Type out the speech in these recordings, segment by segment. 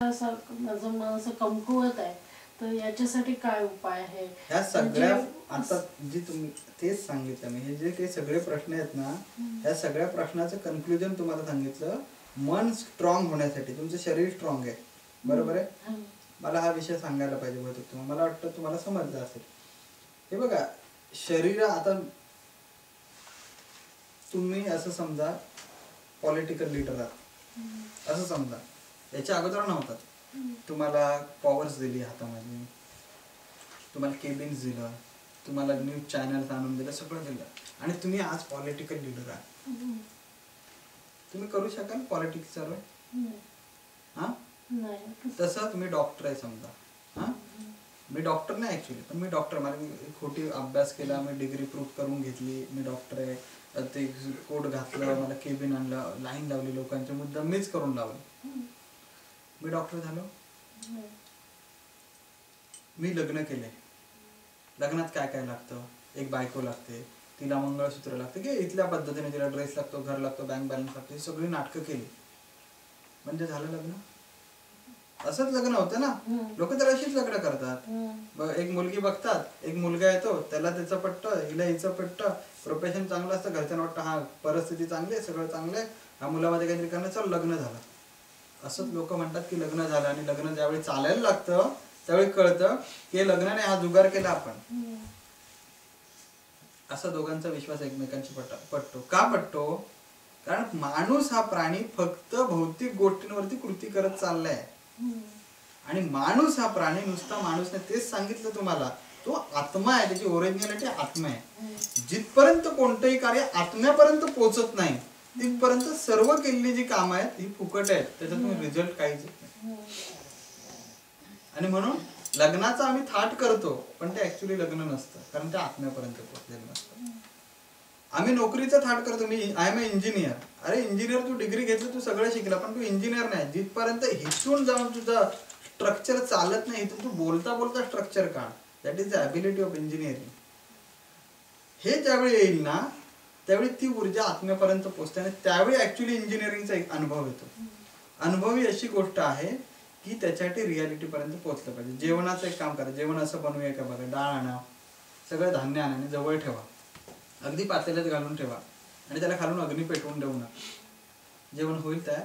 माझं मन असं कमकुवत आहे, तर याच्यासाठी काय उपाय आहे? ह्या सगळ्या आता जी तुम्ही तेच सांगितलं मी, हे जे काही सगळे प्रश्न आहेत ना, ह्या सगळ्या प्रश्नाचं कन्क्लुजन तुम्हाला सांगितलं. मन स्ट्रॉंग होण्यासाठी तुमचं शरीर स्ट्रॉंग आहे, बरोबर आहे. मला हा विषय सांगायला पाहिजे बहुतेक तुम्हाला, मला वाटतं तुम्हाला समजलं असेल. हे बघा, शरीर आता तुम्ही असं समजा पॉलिटिकल लीडर आहात असं समजा, याच्या अगोदर नव्हतात. तुम्हाला पॉवर्स दिली हातामध्ये, तुम्हाला केबिन्स दिलं, तुम्हाला न्यूज चॅनल्स आणून दिलं, सगळं दिलं, आणि तुम्ही आज पॉलिटिकल लीडर आहात. तुम्ही करू शकाल पॉलिटिक्स सर्व? हा, तसं तुम्ही डॉक्टर आहे समजा. हा, मी डॉक्टर नाही ऍक्च्युली, पण मी डॉक्टर, मला खोटी अभ्यास केला, मी डिग्री प्रूव्ह करून घेतली, मी डॉक्टर आहे, ते कोट घातलं, मला केबिन आणलं, लाईन लावली लोकांच्या, मुद्दा मीच करून लावलं, मी डॉक्टर झालो. मी लग्न केले, लग्नात काय काय लागतं, एक बायको लागते, तिला मंगळसूत्र लागते की इथल्या पद्धतीने, तिला ड्रेस लागतो, घर लागतो, बँक बॅलन्स लागतो, ही सगळी नाटकं केली म्हणजे झालं लग्न? असंच लग्न होतं ना. लोक तर अशीच लग्न करतात. एक मुलगी बघतात, एक मुलगा येतो, त्याला त्याचं पटतं, हिला हिचं पटतं, प्रोफेशन चांगलं असतं, घरच्यांना वाटतं हा परिस्थिती चांगली आहे, सगळं चांगलं आहे, हा मुलामध्ये काहीतरी करणं, चल लग्न झालं. असंच लोक म्हणतात की लग्न झालं, आणि लग्न ज्यावेळी चालायला लागतं त्यावेळी कळतं की लग्नाने हा जुगार केला आपण. असा दोघांचा विश्वास एकमेकांशी पटतो. का पटतो? कारण माणूस हा प्राणी फक्त भौतिक गोष्टींवरती कृती करत चाललाय, आणि माणूस हा प्राणी नुसता माणूस नाही, तेच सांगितलं तुम्हाला, तो आत्मा आहे, त्याची ओरिजिनॅलिटी आत्मा आहे. जिथपर्यंत कोणतंही कार्य आत्म्यापर्यंत पोहोचत नाही तिथपर्यंत सर्व केलेली जी कामं आहेत ही फुकट आहेत, त्याच्यातून रिझल्ट काहीच नाही. आणि म्हणून लग्नाचा आम्ही थाट करतो, पण ते ऍक्च्युली लग्न नसतं, कारण ते आत्म्यापर्यंत पोहोचलेलं नसतं. आम्ही नोकरीचा थाट करतो, मी आय एम ए इंजिनियर. अरे इंजिनियर, तू डिग्री घेतली, तू सगळं शिकला, पण तू इंजिनियर नाही. जिथपर्यंत हिथून जाऊन तुझं स्ट्रक्चर चालत नाही, तू बोलता बोलता स्ट्रक्चर काढ. That is the ability of engineering. हे ज्यावेळी येईल ना, त्यावेळी ती ऊर्जा आत्म्यापर्यंत पोहोचते, आणि त्यावेळी ऍक्च्युली इंजिनिअरिंगचा एक अनुभव येतो. अनुभव ही अशी गोष्ट आहे की त्याच्यासाठी रियालिटी पर्यंत पोहोचलं पाहिजे. जेवणाचं एक काम करा, जेवण असं बनवूया का बघा, डाळ आणा, सगळं धान्य आणा, जवळ ठेवा, अगदी पातेल्यात घालून ठेवा, आणि त्याला खालून अग्नी पेटवून देऊ नका, जेवण होईल तयार.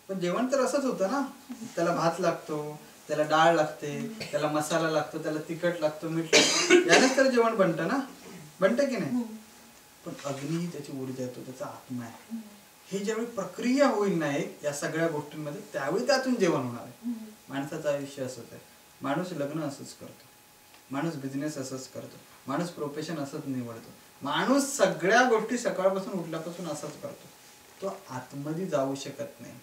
पण जेवण तर असंच होतं ना, त्याला भात लागतो, त्याला डाळ लागते, त्याला मसाला लागतो, त्याला तिखट लागतो, मीठ लागतं, यानेच तर जेवण बनतं ना, बनतं की नाही. पण अग्नी ही त्याची ऊर्जा येतो, त्याचा आत्मा आहे. हे ज्यावेळी प्रक्रिया होईल ना एक या सगळ्या गोष्टींमध्ये, त्यावेळी त्यातून जेवण होणार आहे. माणसाचं आयुष्य असंच आहे. माणूस लग्न असंच करतो, माणूस बिझनेस असंच करतो, माणूस प्रोफेशन असंच निवडतो, माणूस सगळ्या गोष्टी सकाळपासून उठल्यापासून असंच करतो. तो आतमध्ये जाऊ शकत नाही,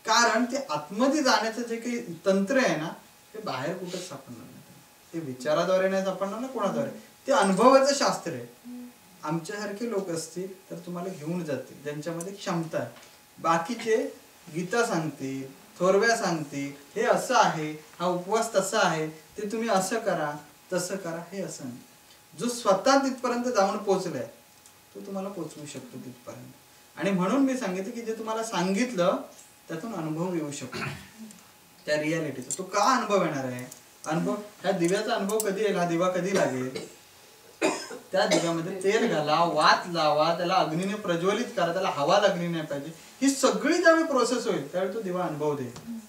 कारण ते आतमध्ये जाण्याचं जे काही तंत्र आहे ना, ते बाहेर कुठंच सापडणार नाही. ते विचाराद्वारे नाही सापडणार ना, कोणाद्वारे, ते अनुभवाचं शास्त्र आहे. आमच्यासारखे लोक असतील तर तुम्हाला घेऊन जातील, ज्यांच्यामध्ये क्षमता आहे. बाकीचे गीता सांगतील, थोरव्या सांगतील, हे असं आहे, हा उपवास तसा आहे, ते तुम्ही असं करा, तसं करा, हे असं नाही. जो स्वतः तिथपर्यंत जाऊन पोहोचलाय तो तुम्हाला पोहोचवू शकतो तिथपर्यंत. आणि म्हणून मी सांगितलं की जे तुम्हाला सांगितलं त्यातून अनुभव येऊ शकतो, त्या रियालिटीचा. तो का अनुभव येणार आहे? अनुभव, ह्या दिव्याचा अनुभव कधी येईल, हा दिवा कधी लागेल, त्या दिव्यामध्ये तेल घाला, वात लावा, त्याला अग्नीने प्रज्वलित करा, त्याला हवा लागली नाही पाहिजे, ही सगळी ज्यावेळी प्रोसेस होईल त्यावेळी तो दिवा अनुभव देईल.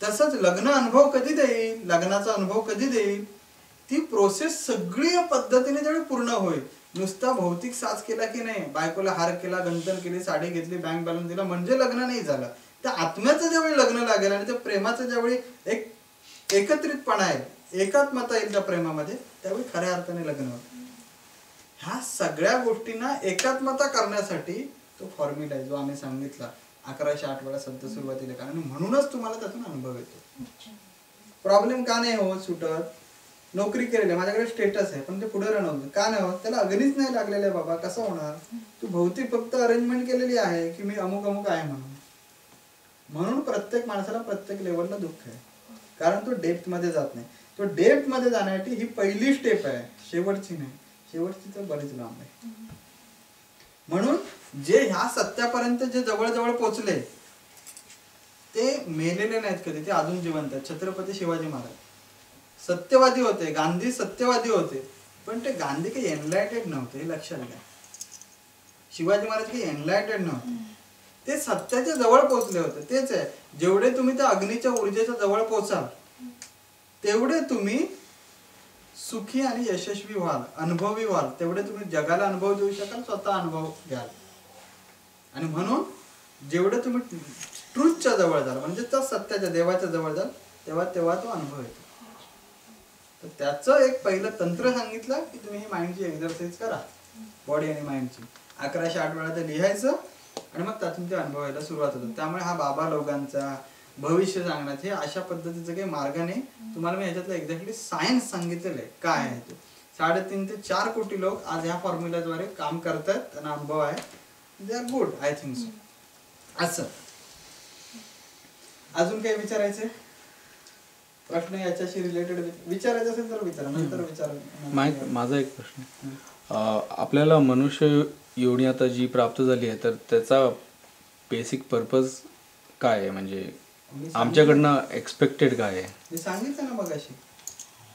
तसंच लग्न अनुभव कधी देईल, लग्नाचा अनुभव कधी देईल, ती प्रोसेस सगळी पद्धतीने ज्यावेळी पूर्ण होईल. नुसता भौतिक साज केला की नाही, बायकोला हार केला, गंतन केली, साडी घेतली, बँक बॅलन्स दिला म्हणजे लग्न नाही झालं. त्या आत्म्याचं ज्यावेळी लग्न लागेल, आणि त्या प्रेमाचं ज्यावेळी एक एकत्रितपणा आहे, एकात्मता येईल त्या प्रेमामध्ये, त्यावेळी खऱ्या अर्थाने लग्न होतं. ह्या सगळ्या गोष्टींना एकात्मता करण्यासाठी तो फॉर्म्युला आहे जो आम्ही सांगितला 1108 वेळा शब्द सुरुवातीला, कारण म्हणूनच तुम्हाला त्यातून अनुभव येतो. प्रॉब्लेम का नाही होत सुटत? नोकरी केलेली, माझ्याकडे स्टेटस आहे, पण ते पुढे रणवलं का नाही होत? त्याला अग्नीच नाही लागलेलं आहे बाबा, कसं होणार? तू भौतिक फक्त अरेंजमेंट केलेली आहे की मी अमुक अमुक आहे म्हणून. म्हणून प्रत्येक माणसाला प्रत्येक लेवलला दुःख आहे, कारण तो डेप्थ मध्ये जात नाही. तो डेप्थ मध्ये जाण्यासाठी ही पहिली स्टेप आहे, शेवटची नाही. शेवटची तर बरीच लांब आहे. म्हणून जे ह्या सत्यापर्यंत जे जवळ जवळ पोहोचले ते मेलेले नाहीत कधी, ते अजून जिवंत आहेत. छत्रपती शिवाजी महाराज सत्यवादी होते, गांधी सत्यवादी होते, पण ते गांधी काही एनलायटेड नव्हते, हे लक्षात घ्या. शिवाजी महाराज काही एनलायटेड नव्हते, ते सत्याच्या जवळ पोहोचले होते. तेच आहे, जेवढे तुम्ही त्या अग्नीच्या ऊर्जेच्या जवळ पोहोचाल तेवढे तुम्ही सुखी आणि यशस्वी व्हाल, अनुभवी व्हाल, तेवढे तुम्ही जगाला अनुभव देऊ शकाल, स्वतः अनुभव घ्याल. आणि म्हणून जेवढे तुम्ही ट्रूथच्या जवळ जाल, म्हणजे त्या सत्याच्या देवाच्या जवळ जाल, तेव्हा तेव्हा तो अनुभव येतो. तर त्याचं एक पहिलं तंत्र सांगितलं की तुम्ही ही माइंडची एक्झरसाइज करा, बॉडी आणि माइंडची. 1108 वेळा ते लिहायचं आणि मग त्यातून ते अनुभवायला सुरुवात होतं. त्यामुळे हा बाबा लोकांचा भविष्य सांगण्यात हे अशा पद्धतीचं काही मार्ग नाही. तुम्हाला मी ह्याच्यातलं एक्झॅक्टली सायन्स सांगितलेलं आहे काय आहे ते. 3.5 ते 4 कोटी लोक आज ह्या फॉर्म्युलाद्वारे काम करतात, त्यांना अनुभव आहे. They are good, I think so. असं अजून काही विचारायचंय प्रश्न याच्याशी रिलेटेड विचारायचं असेल तर विचारा, नंतर विचारा. माझा एक प्रश्न, आपल्याला मनुष्य योनी आता जी प्राप्त झाली आहे, तर त्याचा बेसिक पर्पज काय आहे? म्हणजे आमच्याकडनं एक्सपेक्टेड काय आहे? मी सांगितलं ना मगाशी,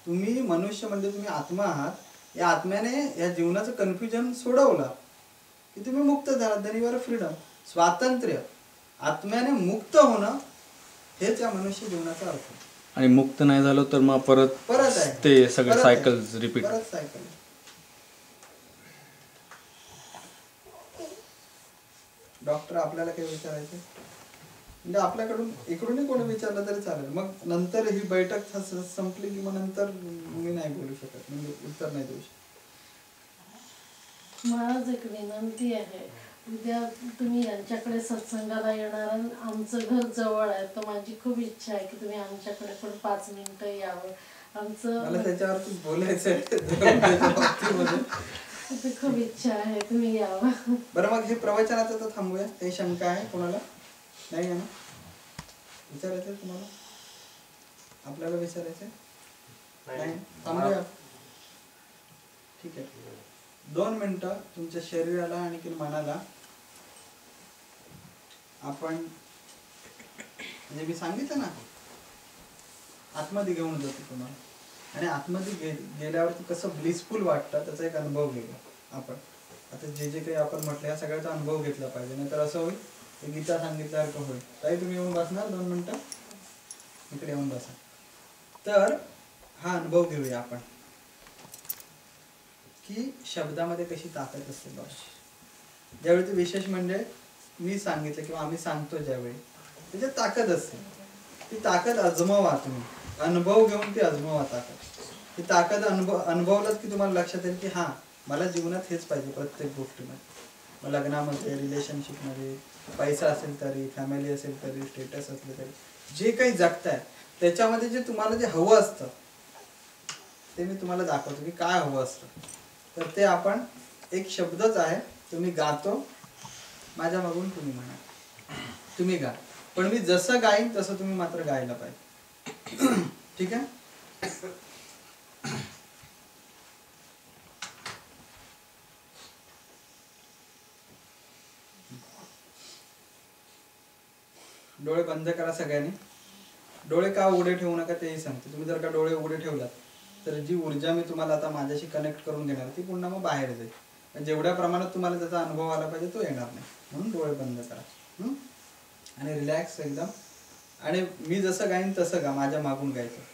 तुम्ही मनुष्य म्हणजे तुम्ही आत्मा आहात. या आत्म्याने या जीवनाचं कन्फ्युजन सोडवलं की तुम्ही मुक्त झालात. देन यू आर फ्रीडम, स्वातंत्र्य. आत्म्याने मुक्त होणं हेच या मनुष्य जीवनाचा अर्थ. आणि मुक्त नाही झालो तर मग परत आहे ते सगळे सायकल्स रिपीट. परत सायकल. डॉक्टर आपल्याला काही विचारायचं म्हणजे आपल्याकडून इकडूनही कोणी विचारलं तरी चालेल. मग नंतर ही बैठक संपली की मग नंतर मी नाही बोलू शकत, म्हणजे उत्तर नाही देऊ शकत. महाराज एक विनंती आहे, उद्या तुम्ही यांच्याकडे सत्संगाला येणार, आमचं घर जवळ आहे, तर माझी खूप इच्छा आहे की तुम्ही आमच्याकडे पण 5 मिनिटं यावं. मला त्याच्यावरतीच बोलायचंय. खूप इच्छा आहे तुम्ही यावं. बरं मग हे प्रवचनाचं तर थांबूया. काही शंका आहे कोणाला? नाही आहे ना? विचारायचंय तुम्हाला? आपल्याला विचारायचंय? नाही, थांबूया. ठीक आहे. 2 मिनिटं तुमच्या शरीराला आणि मनाला आपण, म्हणजे मी सांगितलं ना, आतमध्ये घेऊन जातो तुम्हाला. आणि आतमध्ये गेल्यावरती कसं ब्लिसफुल वाटतं त्याचा एक अनुभव घेऊया आपण. आता जे जे काही आपण म्हटलं या सगळ्याचा अनुभव घेतला पाहिजे, नाहीतर असं होईल ते गीता सांगितल्यासारखं होईल. ताई तुम्ही येऊन बसणार 2 मिनिटं, इकडे येऊन बसा. तर हा अनुभव घेऊया आपण की शब्दामध्ये कशी ताकद असते. बस ज्यावेळी ते विशेष म्हणजे मी सांगितलं किंवा आम्ही सांगतो ज्यावेळी, त्याच्यात ताकद असते. ती ताकद अजमावा तुम्ही, अनुभव घेऊन ती अजमावा ताकद. ती ताकद अनुभवलंच की तुम्हाला लक्षात येईल की हां, मला जीवनात हेच पाहिजे. प्रत्येक गोष्टीमध्ये, मग लग्नामध्ये, रिलेशनशिपमध्ये, पैसा असेल तरी, फॅमिली असेल तरी, स्टेटस असले तरी, जे काही जगताय त्याच्यामध्ये जे तुम्हाला जे हवं असतं ते मी तुम्हाला दाखवतो की काय हवं असतं. तर ते आपण एक शब्दच आहे, तुम्ही गातो, माझ्या मागून तुम्ही म्हणा, तुम्ही गा. पण मी जसं गाईन तसं तुम्ही मात्र गायला पाहिजे. ठीक आहे? डोळे बंद करा सगळ्यांनी. डोळे का उघडे ठेवू नका तेही सांगते. तुम्ही जर का डोळे उघडे ठेवलात तर जी ऊर्जा मी तुम्हाला आता माझ्याशी कनेक्ट करून घेणार ती पुन्हा मग बाहेर जाईल. जेवढ्या प्रमाणात तुम्हाला त्याचा अनुभव आला पाहिजे तो येणार नाही. म्हणून डोळे बंद करा आणि रिलॅक्स एकदम. आणि मी जसं गाईन तसं गा, माझ्या मागून गायचं.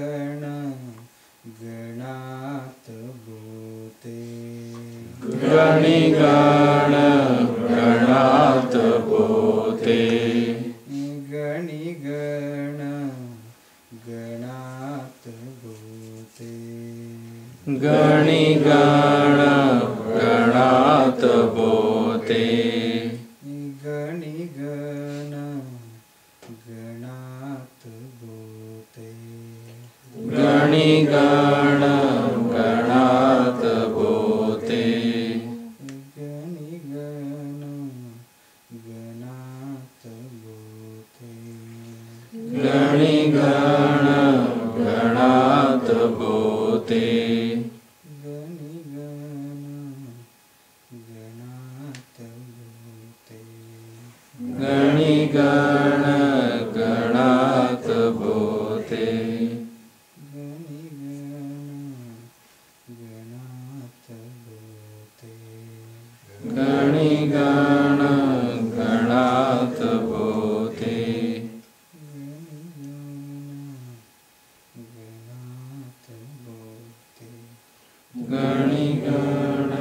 गणी गण गणात बोते गणी गण गणात बोते गणी गण गणात बोते गणी गण गणात बोते गणी गण गणात बोते गणी गण गणात बोते गणी गण गणात बोते गणी गण गणात बोते गणी गण गणात बोते गणी गण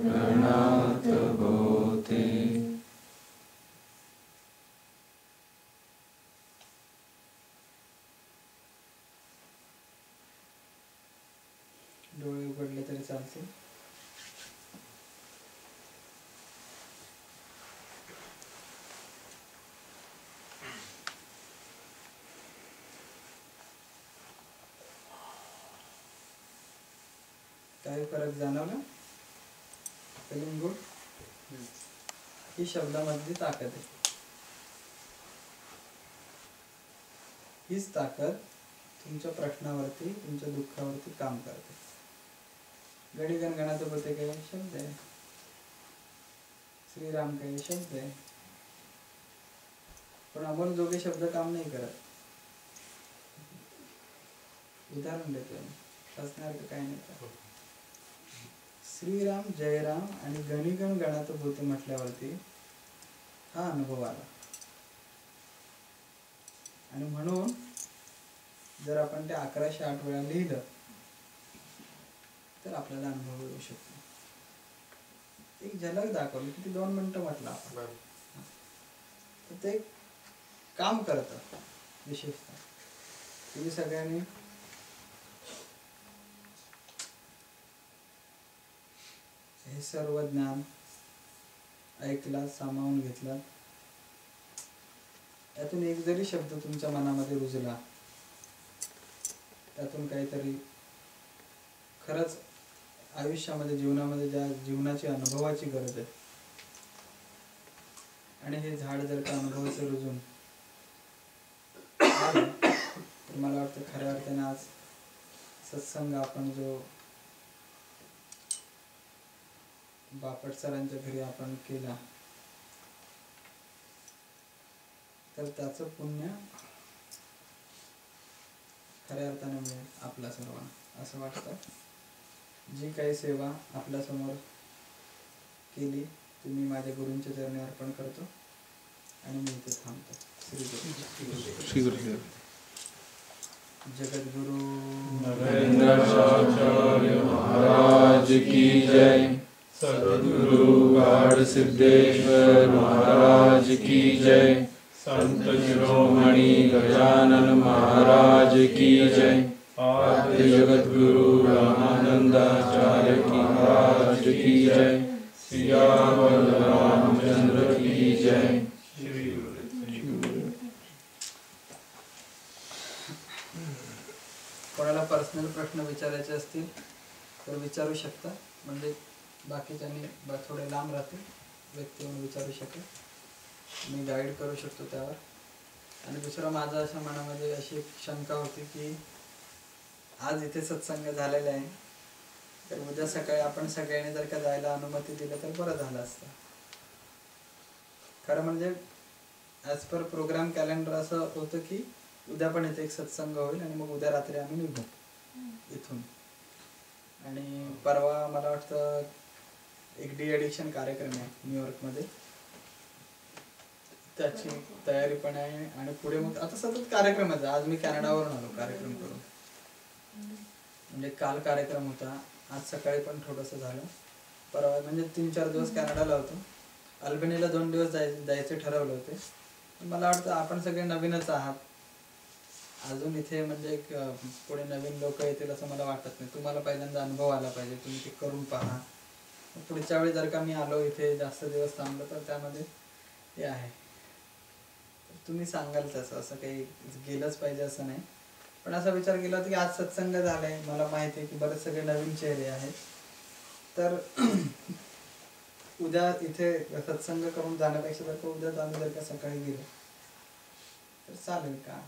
गणात बोते डोळे उघडले तरी चालते. काही फरक जाणवला? Feeling good? ही शब्दामधली ताकद आहे. हीच ताकद तुमच्या प्रश्नावरती, तुमच्या दुःखावरती काम करते. गणी गणगणात बोलते काय शब्द आहे, श्रीराम काही शब्द आहे, पण अमोल जोगे शब्द काम नाही करत. उदाहरण देतो असणार तर काही नाही. श्रीराम जयराम आणि गणिगण गणात बोलते म्हटल्यावरती हा अनुभव आला. आणि म्हणून जर आपण ते 1108 वेळा लिहिलं तर आपल्याला अनुभव येऊ शकतो. एक झलक दाखवली, किती 2 मिनिटं म्हटलं आपण, तर ते काम करतात. विशेषतः तुम्ही सगळ्यांनी हे सर्व ज्ञान ऐकला, सामावून घेतला, यातून एक जरी शब्द तुमच्या मनामध्ये रुजला, त्यातून काहीतरी खरंच आयुष्यामध्ये, जीवनामध्ये ज्या जीवनाची अनुभवाची गरज आहे, आणि हे झाड जर का अनुभवाचं रुजून आलं, तर मला वाटतं खऱ्या अर्थाने आज सत्संग आपण जो बापट सरांच्या घरी आपण केला, तर त्याचं पुण्य खऱ्या अर्थाने मिळेल आपल्या सर्वांना असं वाटतं. जी काही सेवा आपल्यासमोर केली ती मी माझ्या गुरूंच्या चरणी अर्पण करतो आणि मी इथे थांबतो. श्री गुरुदेव. जगद्गुरु नरेंद्राचार्य महाराज की जय. सद्गुरु गाढ़ सिद्धेश्वर महाराज की जय. संत शिरोमणि गजानन महाराज की जय. आद्य जगद्गुरु रामानंदाचार्य की महाराज की जय. सियावर रामचंद्र की जय. कोणाला पर्सनल प्रश्न विचारायचे असतील तर विचारू शकता, म्हणजे बाकीच्यांनी थोडे लांब राहतील, व्यक्ती म्हणून विचारू शकेल, मी गाईड करू शकतो त्यावर. आणि दुसरं माझं अशा मनामध्ये अशी एक शंका होती की आज इथे सत्संग झालेला आहे, तर उद्या सकाळी आपण सगळ्यांनी जर का जायला अनुमती दिली तर बरं झालं असतं. खरं म्हणजे ॲज पर प्रोग्राम कॅलेंडर असं होतं की उद्या पण इथे एक सत्संग होईल आणि मग उद्या रात्री आम्ही निघू इथून. आणि परवा मला वाटतं एक डी-एडिक्शन कार्यक्रम आहे न्यूयॉर्कमध्ये, त्याची तयारी पण आहे. आणि पुढे मग आता सतत कार्यक्रम आहे. आज मी कॅनडावरून आलो कार्यक्रम करून, म्हणजे काल कार्यक्रम होता, आज सकाळी पण थोडंसं झालं. परवा म्हणजे 3-4 दिवस कॅनडाला होतो. अल्बेनीला 2 दिवस जायचे ठरवले होते. मला वाटतं आपण सगळे नवीनच आहात, अजून इथे म्हणजे एक पुढे नवीन लोक येतील असं मला वाटत नाही. तुम्हाला पहिल्यांदा अनुभव आला पाहिजे, तुम्ही ते करून पहा. पुढच्या वेळी जर का मी आलो इथे जास्त दिवस थांबलो तर त्यामध्ये हे आहे, तुम्ही सांगाल तसं. असं काही गेलंच पाहिजे असं नाही, पण असा विचार केला होता की आज सत्संग झालाय, मला माहिती आहे की बरेच सगळे नवीन चेहरे आहेत, तर उद्या इथे सत्संग करून जाण्यापेक्षा जर का उद्या आम्ही जर का सकाळी गेलो तर चालेल का?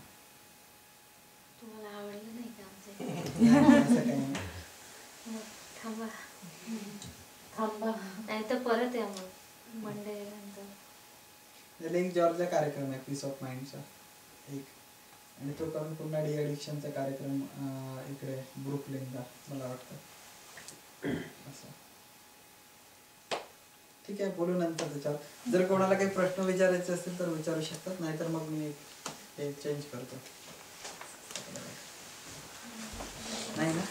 तुम्हाला आवडलं नाही का आमचं? नाही, असं काही नाही. मग थांबा, थांबा. नाही तर परत या मग मंडे नंतर. लेक जॉर्जचा कार्यक्रम आहे पीस ऑफ माइंडचा एक, आणि तो करून पुन्हा डी ॲडिक्शनचा कार्यक्रम इकडे ब्रुकलिनला मला वाटतं असं. ठीक आहे, बोलू नंतर त्याच्यावर. जर कोणाला काही प्रश्न विचारायचे असतील तर विचारू शकतात, नाहीतर मग मी हे चेंज करतो. नाही ना.